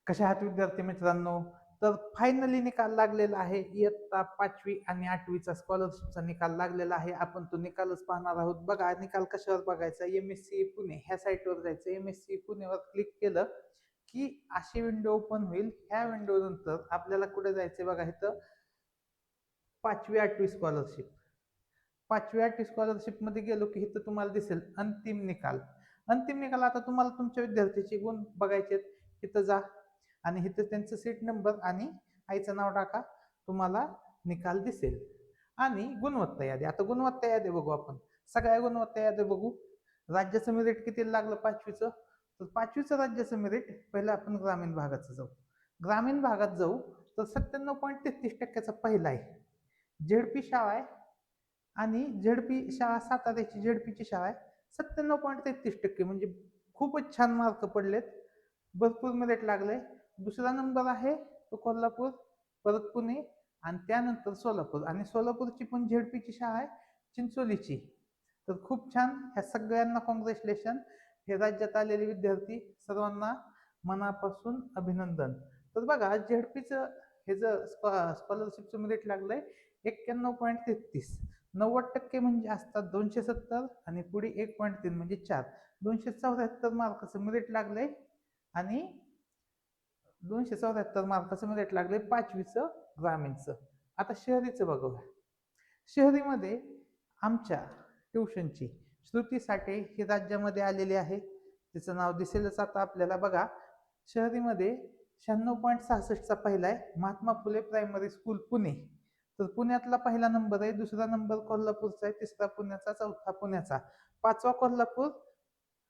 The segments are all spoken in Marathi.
कशा आहात विद्यार्थी मित्रांनो? तर फायनली निकाल लागलेला आहे. इयत्ता 5वी आणि 8वीचा स्कॉलरशिपचा निकाल लागलेला आहे. आपण तो निकालच पाहणार आहोत. बघा निकाल कशावर बघायचा? MSc पुणे ह्या साईटवर जायचं. MSc पुणेवर क्लिक केलं की अशी विंडो ओपन होईल. ह्या विंडो नंतर आपल्याला कुठे जायचं बघा इथं 5वी 8वी स्कॉलरशिप. 5वी 8वी स्कॉलरशिप मध्ये गेलो की इथं तुम्हाला दिसेल अंतिम निकाल. अंतिम निकाल आता तुम्हाला तुमच्या विद्यार्थ्याचे गुण बघायचे. इथं जा आणि इथं त्यांचं सीट नंबर आणि आईचं नाव टाका. तुम्हाला निकाल दिसेल. आणि गुणवत्ता यादी. आता गुणवत्ता यादी बघू आपण. सगळ्या गुणवत्ता यादी बघू. राज्याचं मेरिट किती लागलं 5वीचं? तर 5वीचं राज्याचं मेरिट पहिलं आपण ग्रामीण भागाचं जाऊ. ग्रामीण भागात जाऊ तर 97.33% पहिला आहे. झेडपी शाळा आहे आणि झेडपी शाळा साताऱ्याची झेडपीची शाळा आहे. 97.33% म्हणजे खूपच छान मार्क पडलेत. भरपूर मेरिट लागले. दुसरा नंबर आहे तो कोल्हापूर, परत पुणे आणि त्यानंतर सोलापूर. आणि सोलापूरची पण झेडपीची शाळा आहे, चिंचोलीची. तर खूप छान. ह्या सगळ्यांना कॉंग्रॅच्युलेशन. हे राज्यात आलेले विद्यार्थी सर्वांना मनापासून अभिनंदन. तर बघा झेडपीचं हे जर स्कॉलरशिपचं मेरिट लागलंय 91.33. 90% म्हणजे असतात 270 आणि पुढे 1.3 म्हणजे 4. 274 मार्काचं मेरिट लागलंय आणि 274 मार्काचं मेरिट लागले 5वीचं ग्रामीणचं. आता शहरीचं बघूया. शहरीमध्ये आमच्या ट्युशनची श्रुती साठे ही राज्यामध्ये आलेली आहे. तिचं नाव दिसेलच आता आपल्याला. बघा शहरीमध्ये 96.66चा पहिला आहे. Mahatma Phule primary school Pune. तर पुण्यातला पहिला नंबर आहे. दुसरा नंबर कोल्हापूरचा आहे. तिसरा पुण्याचा, चौथा पुण्याचा, पाचवा कोल्हापूर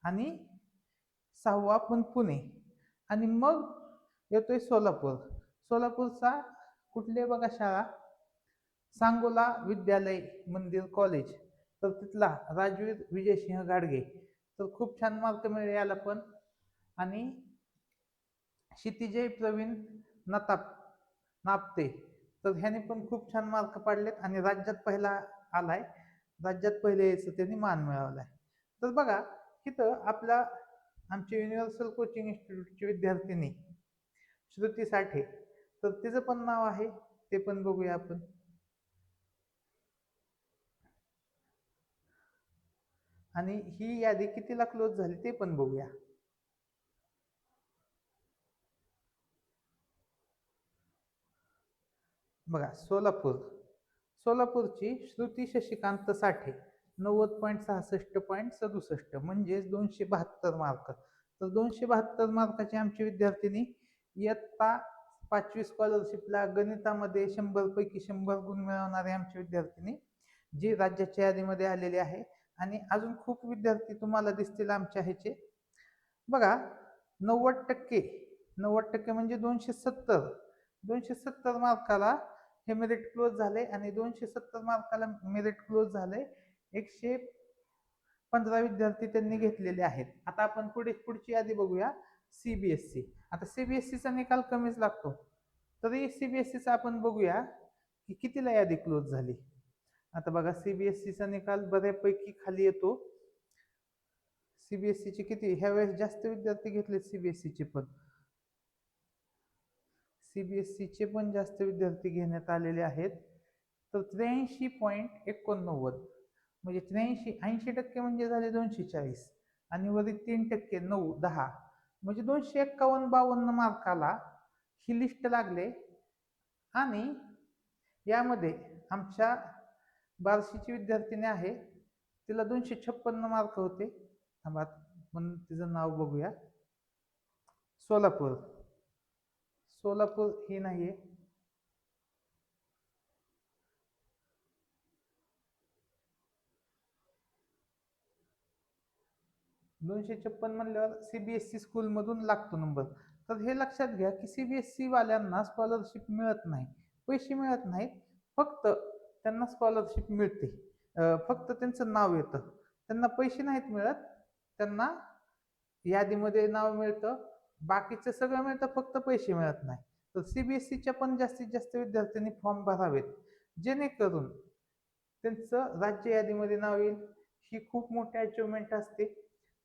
आणि सहावा पण पुणे. आणि मग येतोय सोलापूर. सोलापूरचा कुठले बघा शाळा? सांगोला विद्यालय मंदिर कॉलेज. तर तिथला राजवीर विजयसिंह गाडगे. तर खूप छान मार्क मिळाले याला पण. आणि क्षितिजय प्रवीण नताप नापते. तर ह्याने पण खूप छान मार्क पाडलेत आणि राज्यात पहिला आलाय. राज्यात पहिले यायचं त्यांनी मान मिळवलाय. तर बघा इथं आपला आमचे युनिव्हर्सल कोचिंग इन्स्टिट्यूटची विद्यार्थिनी श्रुती साठे. तर तिचं पण नाव आहे, ते पण बघूया आपण. आणि ही यादी कितीला क्लोज झाली ते पण बघूया. बघा सोलापूरची श्रुती शशिकांत साठे 90.66.67 म्हणजे 272 मार्क. तर 272 मार्काची आमची विद्यार्थिनी इयत्ता 5वी स्कॉलरशिपला गणितामध्ये 100 पैकी 100 गुण मिळवणारे आमची विद्यार्थिनी जी राज्याच्या यादीमध्ये आलेली आहे. आणि अजून खूप विद्यार्थी तुम्हाला दिसतील आमच्या ह्याचे. बघा 90% 90% म्हणजे 270 मार्काला हे मेरिट क्लोज झाले. आणि 270 मार्काला मेरिट क्लोज झाले 115 विद्यार्थी त्यांनी घेतलेले आहेत. आता आपण पुढची यादी बघूया. CBSE. आता CBSEचा निकाल कमीच लागतो, तरी CBSEचा आपण बघूया की कितीला यादी क्लोज झाली. आता बघा CBSEचा निकाल बऱ्यापैकी खाली येतो. CBSEचे किती ह्या वेळेस जास्त विद्यार्थी घेतले. CBSEचे पण जास्त विद्यार्थी घेण्यात आलेले आहेत. तर 83.89 म्हणजे 80% म्हणजे झाले 240 आणि वरील 3% 9 10 म्हणजे 251-52 मार्काला ही लिस्ट लागले. आणि यामध्ये आमच्या बार्शीची विद्यार्थिनी आहे, तिला 256 मार्क होते. थांबा म्हणून तिचं नाव बघूया. सोलापूर ही नाहीये. 256 म्हणल्यावर CBSE स्कूल मधून लागतो नंबर. तर हे लक्षात घ्या की CBSE वाल्यांना स्कॉलरशिप मिळत नाही, पैसे मिळत नाहीत. फक्त त्यांना स्कॉलरशिप मिळते, फक्त त्यांचं नाव येतं. त्यांना पैसे नाहीत मिळत. त्यांना यादीमध्ये नाव मिळतं, बाकीचं सगळं मिळतं, फक्त पैसे मिळत नाही. तर CBSEच्या पण जास्तीत जास्त विद्यार्थ्यांनी फॉर्म भरावेत, जेणेकरून त्यांचं राज्य यादीमध्ये नाव येईल. ही खूप मोठी अचिव्हमेंट असते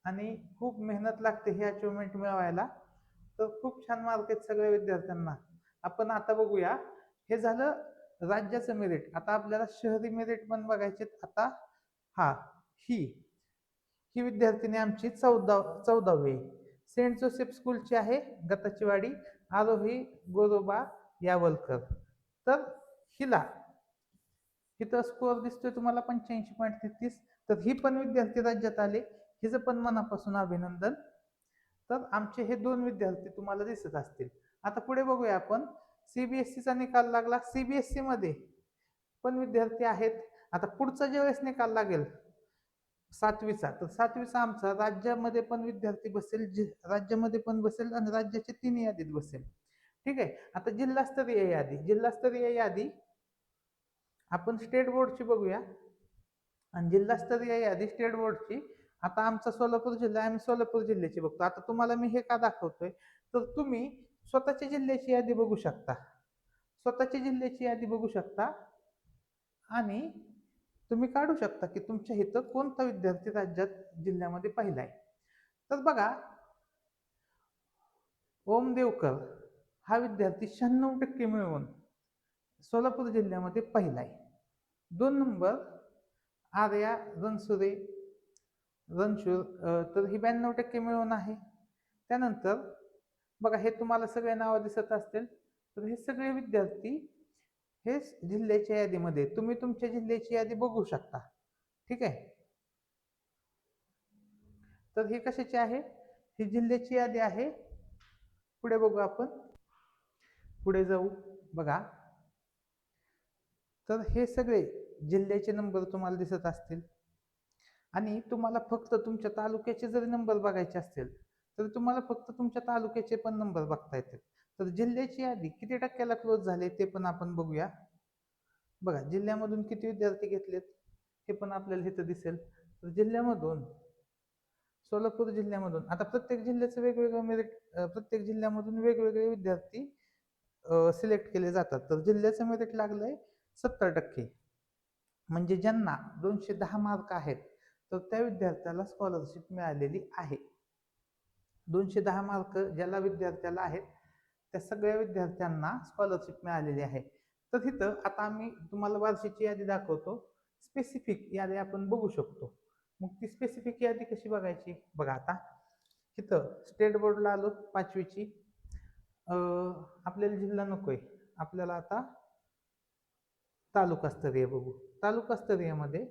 आणि खूप मेहनत लागते ही अचिव्हमेंट मिळवायला. तर खूप छान मार्क आहेत सगळ्या विद्यार्थ्यांना. आपण आता बघूया, हे झालं राज्याचं मेरिट. आता आपल्याला शहरी मेरिट पण बघायचे. आता हा ही ही विद्यार्थिनी आमची 14वी सेंट जोसेफ स्कूलची आहे, गताचीवाडी, आरोही गोरोबा यावलकर. तर हिला इथं स्कोअर दिसतोय तुम्हाला 85.33. तर ही पण विद्यार्थी राज्यात आले, हिचं पण मनापासून अभिनंदन. तर आमचे हे दोन विद्यार्थी तुम्हाला दिसत असतील. आता पुढे बघूया आपण, सीबीएसईचा निकाल लागला. सीबीएसई मध्ये पण विद्यार्थी आहेत. आता पुढचा ज्यावेळेस निकाल लागेल 7वीचा, तर 7वीचा आमचा राज्यामध्ये पण विद्यार्थी बसेल, राज्यामध्ये पण बसेल आणि राज्याच्या 3 यादीत बसेल. ठीक आहे. आता जिल्हास्तरीय यादी आपण स्टेट बोर्डची बघूया. आणि जिल्हास्तरीय यादी स्टेट बोर्डची, आता आमचा सोलापूर जिल्हा, आम्ही सोलापूर जिल्ह्याची बघतो. आता तुम्हाला मी हे का दाखवतोय, तर तुम्ही स्वतःच्या जिल्ह्याची यादी बघू शकता, स्वतःच्या जिल्ह्याची यादी बघू शकता आणि तुम्ही काढू शकता की तुमच्या इथं कोणता विद्यार्थी राज्यात जिल्ह्यामध्ये पहिला आहे. तर बघा, ओम देवकर हा विद्यार्थी 96% मिळवून सोलापूर जिल्ह्यामध्ये पहिला आहे. 2 नंबर आर्या रणशूर, तर ही 92% मिळवून आहे. त्यानंतर बघा, हे तुम्हाला सगळे नावं दिसत असतील. तर हे सगळे विद्यार्थी हे जिल्ह्याच्या यादीमध्ये, तुम्ही तुमच्या जिल्ह्याची यादी बघू शकता. ठीक आहे. तर हे कशाची आहे, ही जिल्ह्याची यादी आहे. पुढे बघू आपण, पुढे जाऊ. बघा, तर हे सगळे जिल्ह्याचे नंबर तुम्हाला दिसत असतील आणि तुम्हाला फक्त तुमच्या तालुक्याचे जरी नंबर बघायचे असतील तर तुम्हाला फक्त तुमच्या तालुक्याचे पण नंबर बघता येतील. तर जिल्ह्याची यादी किती टक्क्याला क्लोज झाले ते पण आपण बघूया. बघा, जिल्ह्यामधून किती विद्यार्थी घेतलेत हे पण आपल्याला इथं दिसेल. तर जिल्ह्यामधून, सोलापूर जिल्ह्यामधून, आता प्रत्येक जिल्ह्याचं वेगवेगळं मेरिट, प्रत्येक जिल्ह्यामधून वेगवेगळे विद्यार्थी सिलेक्ट केले जातात. तर जिल्ह्याचं मेरिट लागलंय 70%. म्हणजे ज्यांना 210 मार्क आहेत तर त्या विद्यार्थ्याला स्कॉलरशिप मिळालेली आहे. 210 मार्क ज्याला विद्यार्थ्याला आहेत त्या सगळ्या विद्यार्थ्यांना स्कॉलरशिप मिळालेली आहे. तर तिथं आता आम्ही तुम्हाला वर्षाची यादी दाखवतो, स्पेसिफिक यादी आपण बघू शकतो. मग ती स्पेसिफिक यादी कशी बघायची, बघा. आता तिथं स्टेट बोर्डला आलो 5वीची, आपल्याला जिल्हा नकोय, आपल्याला आता तालुकास्तरीय बघू. तालुकास्तरीय मध्ये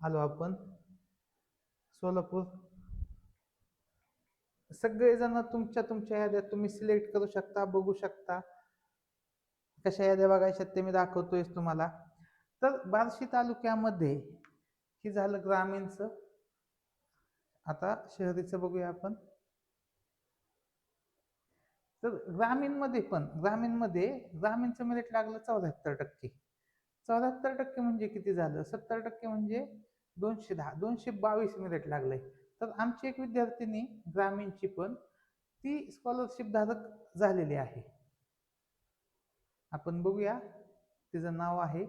आलो आपण, सोलापूर. सगळेजण तुमच्या तुमच्या याद्या तुम्ही सिलेक्ट करू शकता, बघू शकता. कशा याद्या बघायच्या ते मी दाखवतोय तुम्हाला. तर बार्शी तालुक्यामध्ये ही झालं ग्रामीणचं. आता शहरीचं बघूया आपण. तर ग्रामीणमध्ये पण, ग्रामीणचं मेरिट लागलं 74%. 74% म्हणजे किती झालं, 70% म्हणजे 210, 222 मेरिट लागलंय. तर आमची एक विद्यार्थिनी ग्रामीणची पण ती स्कॉलरशिप धारक झालेली आहे. आपण बघूया, तिचं नाव आहे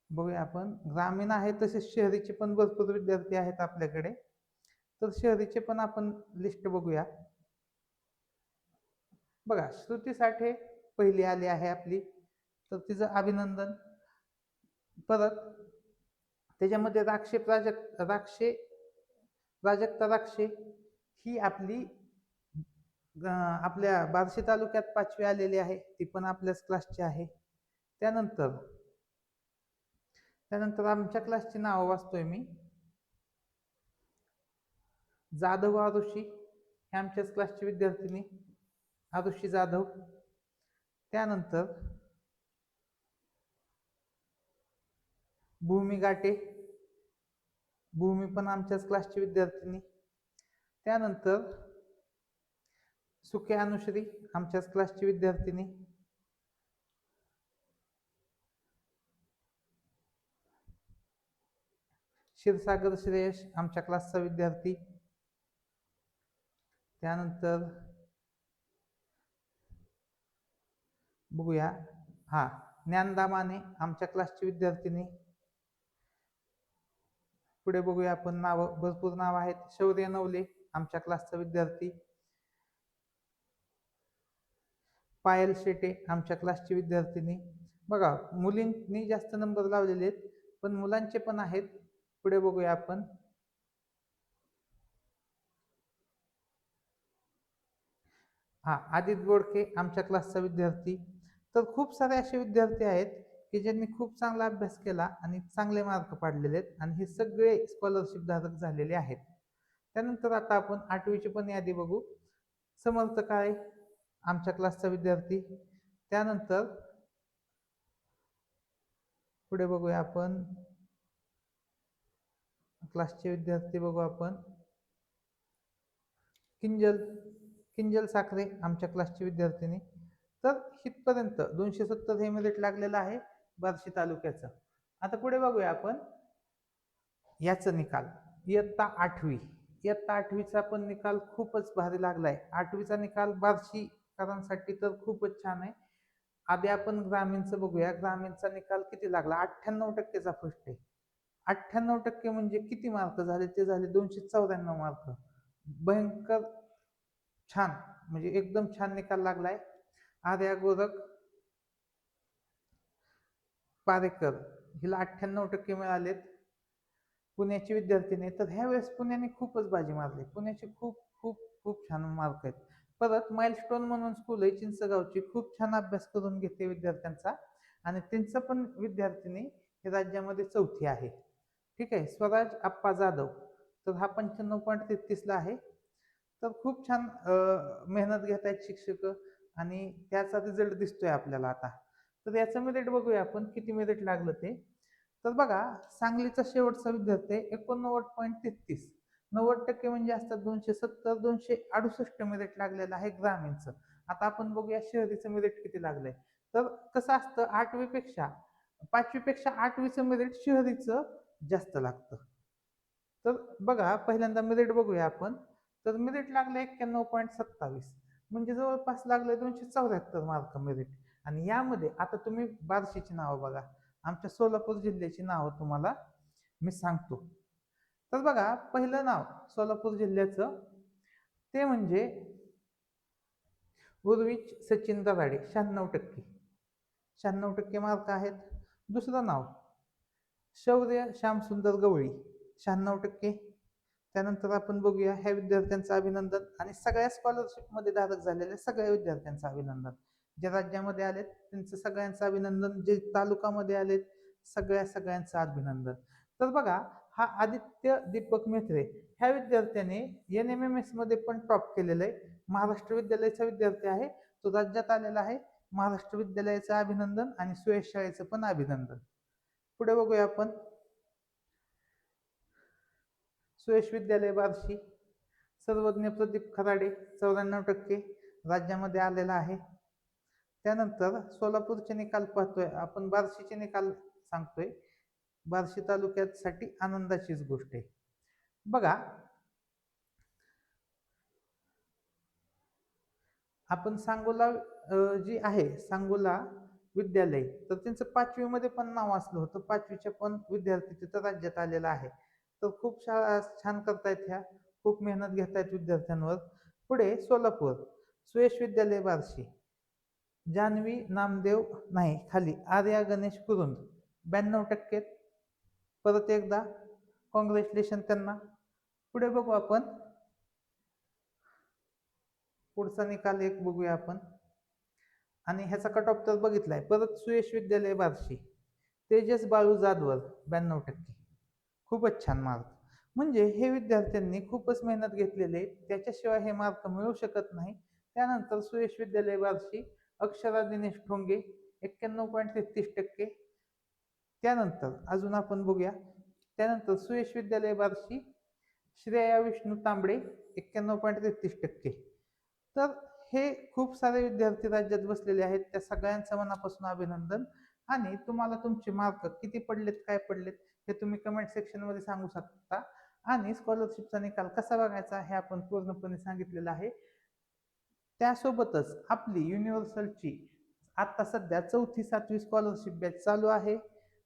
बघूया आपण, ग्रामीण आहे तसेच शहरीचे पण भरपूर विद्यार्थी आहेत आपल्याकडे. तर शहरीचे पण आपण लिस्ट बघूया. बघा, श्रुती साठे पहिली आली आहे आपली, तर तिचं अभिनंदन. परत त्याच्यामध्ये प्राजक्ता राक्षे ही आपली आपल्या बार्शी तालुक्यात 5वी आलेली आहे, ती पण आपल्याच क्लासची आहे. त्यानंतर आमच्या क्लासची नाव वाचतोय मी, जाधव आरुषी हे आमच्याच क्लासची विद्यार्थिनी, आरुषी जाधव. त्यानंतर भूमी गाटे, भूमी पण आमच्याच क्लासची विद्यार्थिनी. त्यानंतर सुके अनुश्री आमच्याच क्लासची विद्यार्थिनी. क्षीरसागर श्रेयश आमच्या क्लासचा विद्यार्थी. त्यानंतर बघूया, हा ज्ञानदा माने आमच्या क्लासची विद्यार्थिनी. पुढे बघूया आपण, नाव भरपूर नाव आहेत. शौर्य नवले आमच्या क्लासचा विद्यार्थी. पायल शेटे आमच्या क्लासची विद्यार्थिनी. बघा, मुलींनी जास्त नंबर लावलेले आहेत, पण मुलांचे पण आहेत. पुढे बघूया आपण, हा आदित बोडके आमच्या क्लासचा विद्यार्थी. तर खूप सारे असे विद्यार्थी आहेत की ज्यांनी खूप चांगला अभ्यास केला आणि चांगले मार्क पाडलेले आहेत, आणि हे सगळे स्कॉलरशिप धारक झालेले आहेत. त्यानंतर आता आपण 8वीची पण यादी बघू. समर्थ काळे आमच्या क्लासचा विद्यार्थी. त्यानंतर पुढे बघूया आपण, क्लासचे विद्यार्थी बघू आपण, किंजल किंजल साखरे आमच्या क्लासची विद्यार्थिनी. तर इथपर्यंत 270 हे मेरिट लागलेलं आहे बार्शी तालुक्याचं. आता पुढे बघूया आपण याचा निकाल, इयत्ता 8वी. इयत्ता 8वीचा पण निकाल खूपच भारी लागलाय. 8वीचा निकाल बार्शीकरांसाठी तर खूपच छान आहे. आधी आपण ग्रामीणचं बघूया. ग्रामीणचा निकाल किती लागला? 98%चा फर्स्ट आहे. 98% म्हणजे किती मार्क झाले? ते झाले 294 मार्क. भयंकर छान, म्हणजे एकदम छान निकाल लागलाय. आर्या गोरख पारेकर हिला 98% मिळालेत. पुण्याची विद्यार्थिनी. तर ह्या वेळेस पुण्याने खूपच बाजी मारली. पुण्याचे खूप खूप खूप छान मार्क आहेत. परत माइलस्टोन म्हणून स्कूल आहे चिंचगावची, खूप छान अभ्यास करून घेते विद्यार्थ्यांचा, आणि त्यांचं पण विद्यार्थिनी हे राज्यामध्ये 4थी आहे. ठीक आहे. स्वराज आप्पा जाधव, तर हा 95.33 ला आहे. तर खूप छान मेहनत घेत आहेत शिक्षक, आणि त्याचा रिझल्ट दिसतोय आपल्याला आता. तर याचं मेरिट बघूया आपण, किती मेरिट लागलं ते. तर बघा, सांगलीचा शेवटचा विद्यार्थी 89.33, 90% म्हणजे असतात 270, 268 मेरिट लागलेलं आहे ग्रामीणचं. आता आपण बघूया शहरीचं मेरिट किती लागलंय. तर कसं असतं, 8वीपेक्षा 5वीपेक्षा 8वीचं मेरिट शहरीचं जास्त लागतं. तर बघा, पहिल्यांदा मेरिट बघूया आपण. तर मेरिट लागलं 91.27, म्हणजे जवळपास लागले 274 मार्क मेरिट. आणि यामध्ये आता तुम्ही बार्शीची नावं बघा, आमच्या सोलापूर जिल्ह्याची नावं तुम्हाला मी सांगतो. तर बघा, पहिलं नाव सोलापूर जिल्ह्याचं ते म्हणजे उर्विच सचिन दराडे, 96%. 96% मार्क आहेत. दुसरं नाव शौर्य श्यामसुंदर गवळी, 96%. त्यानंतर आपण बघूया ह्या विद्यार्थ्यांचं अभिनंदन, आणि सगळ्या स्कॉलरशिपमध्ये धारक झालेल्या सगळ्या विद्यार्थ्यांचं अभिनंदन. जे राज्यामध्ये आलेत त्यांचं सगळ्यांचं अभिनंदन, जे तालुकामध्ये आलेत सगळ्यांचं अभिनंदन. तर बघा, हा आदित्य दीपक मेत्रे ह्या विद्यार्थ्याने NMMS मध्ये पण टॉप केलेलं आहे. महाराष्ट्र विद्यालयाचा विद्यार्थी आहे, तो राज्यात आलेला आहे. महाराष्ट्र विद्यालयाचं अभिनंदन आणि सुयश शाळेचं पण अभिनंदन. पुढे बघूया आपण, सुयश विद्यालय बार्शी, सर्वज्ञ प्रदीप खराडे, 94% राज्यामध्ये आलेला आहे. त्यानंतर सोलापूरचे निकाल पाहतोय आपण, बार्शीचे निकाल सांगतोय. बार्शी तालुक्यासाठी आनंदाचीच गोष्ट आहे. बघा, आपण सांगोला जी आहे सांगोला विद्यालय, तर त्यांचं 5वी मध्ये पण नाव असलं होतं. 5वीच्या पण विद्यार्थी तिथं राज्यात आलेला आहे. तर खूप शाळा छान करतायत ह्या, खूप मेहनत घेतायत विद्यार्थ्यांवर. पुढे सोलापूर सुयश विद्यालय बार्शी, जान्हवी नामदेव, नाही खाली आर्या गणेश कुरुंद, 92%. परत एकदा कॉंग्रॅच्युलेशन त्यांना. पुढे बघू आपण, पुढचा निकाल एक बघूया आपण, आणि ह्याचा कट ऑफ तर बघितलाय. परत सुयश विद्यालय बार्शी, तेजस बाळू जाधवर, 92%. खूपच छान मार्क. म्हणजे हे विद्यार्थ्यांनी खूपच मेहनत घेतलेले, त्याच्याशिवाय हे मार्क मिळू शकत नाही. त्यानंतर सुयश विद्यालय बार्शी अक्षरा दिनेश ठोंगे, 91.33%. त्यानंतर अजून आपण बघूया, त्यानंतर सुयश विद्यालय बार्शी श्रेया विष्णू तांबडे, 91.33%. तर हे खूप सारे विद्यार्थी राज्यात बसलेले आहेत, त्या सगळ्यांचं मनापासून अभिनंदन. आणि तुम्हाला तुमचे मार्क किती पडलेत, काय पडलेत, हे तुम्ही कमेंट सेक्शन मध्ये सांगू शकता. आणि स्कॉलरशिपचा निकाल कसा बघायचा हे आपण पूर्णपणे सांगितलेलं आहे. त्यासोबतच आपली युनिव्हर्सलची आता सध्या 4थी-7वी स्कॉलरशिप बॅच चालू आहे.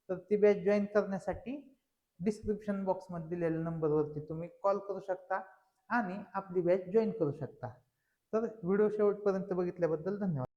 तर ती बॅच जॉईन करण्यासाठी डिस्क्रिप्शन बॉक्समध्ये दिलेल्या नंबरवरती तुम्ही कॉल करू शकता आणि आपली बॅच जॉईन करू शकता. तर व्हिडिओ शेवटपर्यंत बघितल्याबद्दल धन्यवाद.